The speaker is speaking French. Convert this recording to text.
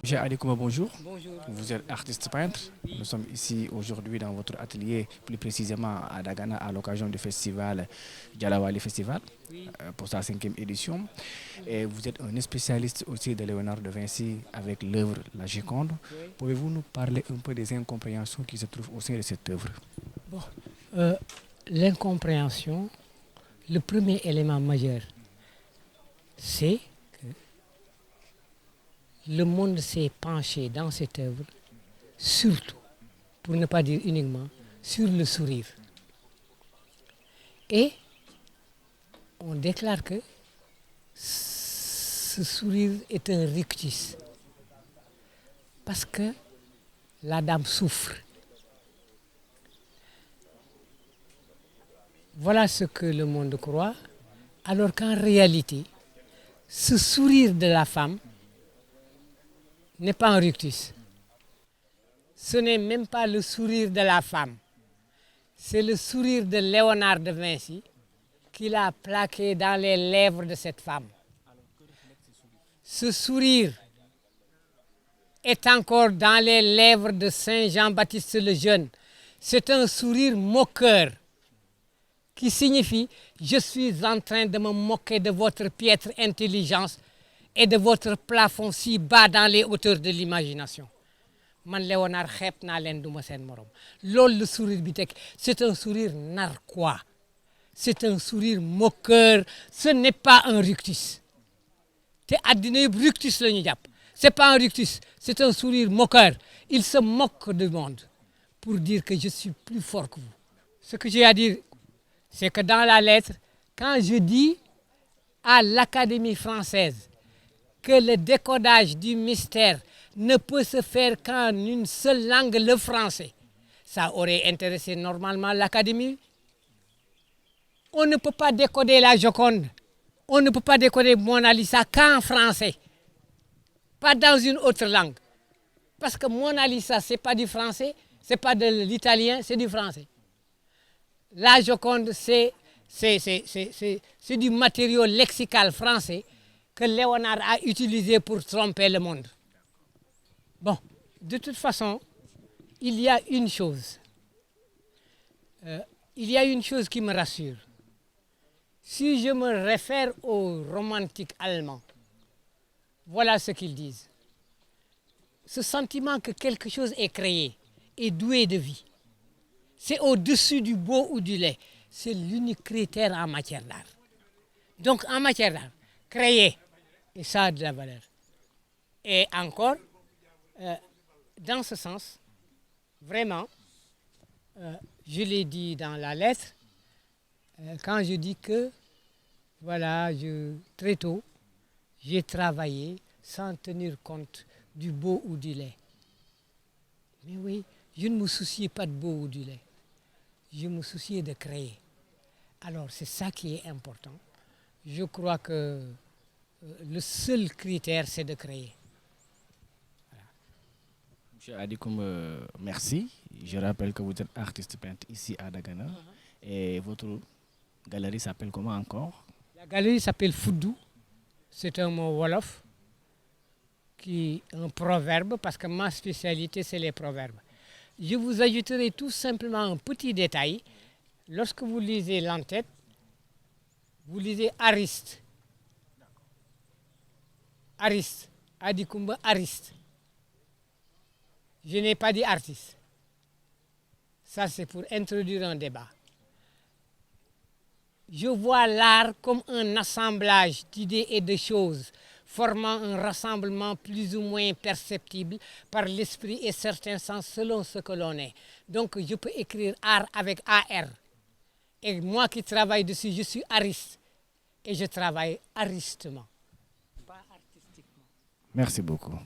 Monsieur Ali Kouma, bonjour. Bonjour. Vous êtes artiste peintre. Nous sommes ici aujourd'hui dans votre atelier, plus précisément à Dagana, à l'occasion du festival Djalawali Festival, Oui. pour sa cinquième édition. Et vous êtes un spécialiste aussi de Léonard de Vinci avec l'œuvre La Joconde. Oui. Pouvez-vous nous parler un peu des incompréhensions qui se trouvent au sein de cette œuvre? Bon, l'incompréhension, le premier élément majeur, c'est que le monde s'est penché dans cette œuvre, surtout, pour ne pas dire uniquement, sur le sourire. Et on déclare que ce sourire est un rictus, parce que la dame souffre. Voilà ce que le monde croit, alors qu'en réalité, ce sourire de la femme n'est pas un rictus. Ce n'est même pas le sourire de la femme. C'est le sourire de Léonard de Vinci qu'il a plaqué dans les lèvres de cette femme. Ce sourire est encore dans les lèvres de Saint Jean-Baptiste le Jeune. C'est un sourire moqueur qui signifie « je suis en train de me moquer de votre piètre intelligence et de votre plafond si bas dans les hauteurs de l'imagination ». Man Léonard xeeb naa leen duma seen morom loolu le sourire bi teg c'est un sourire narquois, c'est un sourire moqueur, ce n'est pas un rictus te addina yëpp rictus la ñu jàpp. C'est pas un rictus, c'est un sourire moqueur. Il se moque du monde pour dire que je suis plus fort que vous. Ce que j'ai à dire, c'est que dans la lettre, quand je dis à l'Académie française que le décodage du mystère ne peut se faire qu'en une seule langue, le français, ça aurait intéressé normalement l'Académie. On ne peut pas décoder la Joconde, on ne peut pas décoder Mona Lisa qu'en français, pas dans une autre langue. Parce que Mona Lisa, ce n'est pas du français, ce n'est pas de l'italien, c'est du français. La Joconde, c'est du matériau lexical français que Léonard a utilisé pour tromper le monde. Bon, de toute façon, il y a une chose. Il y a une chose qui me rassure. Si je me réfère aux romantiques allemands, voilà ce qu'ils disent. Ce sentiment que quelque chose est créé, est doué de vie, c'est au-dessus du beau ou du laid. C'est l'unique critère en matière d'art. Donc en matière d'art, créer, et ça a de la valeur. Et encore, dans ce sens, vraiment, je l'ai dit dans la lettre, quand je dis que, voilà, très tôt, j'ai travaillé sans tenir compte du beau ou du laid. Mais oui, je ne me souciais pas de beau ou du laid. Je me souciais de créer. Alors, c'est ça qui est important. Je crois que le seul critère, c'est de créer. Voilà. Monsieur Adikoum, merci. Je rappelle que vous êtes artiste peintre ici à Dagana. Et votre galerie s'appelle comment encore? La galerie s'appelle Foudou. C'est un mot wolof, qui est un proverbe, parce que ma spécialité, c'est les proverbes. Je vous ajouterai tout simplement un petit détail. Lorsque vous lisez l'entête, vous lisez Ariste. Ariste. Adikoumba Ariste. Je n'ai pas dit artiste. Ça, c'est pour introduire un débat. Je vois l'art comme un assemblage d'idées et de choses, formant un rassemblement plus ou moins perceptible par l'esprit et certains sens selon ce que l'on est. Donc, je peux écrire art avec AR. Et moi qui travaille dessus, je suis ariste. Et je travaille aristement, pas artistiquement. Merci beaucoup.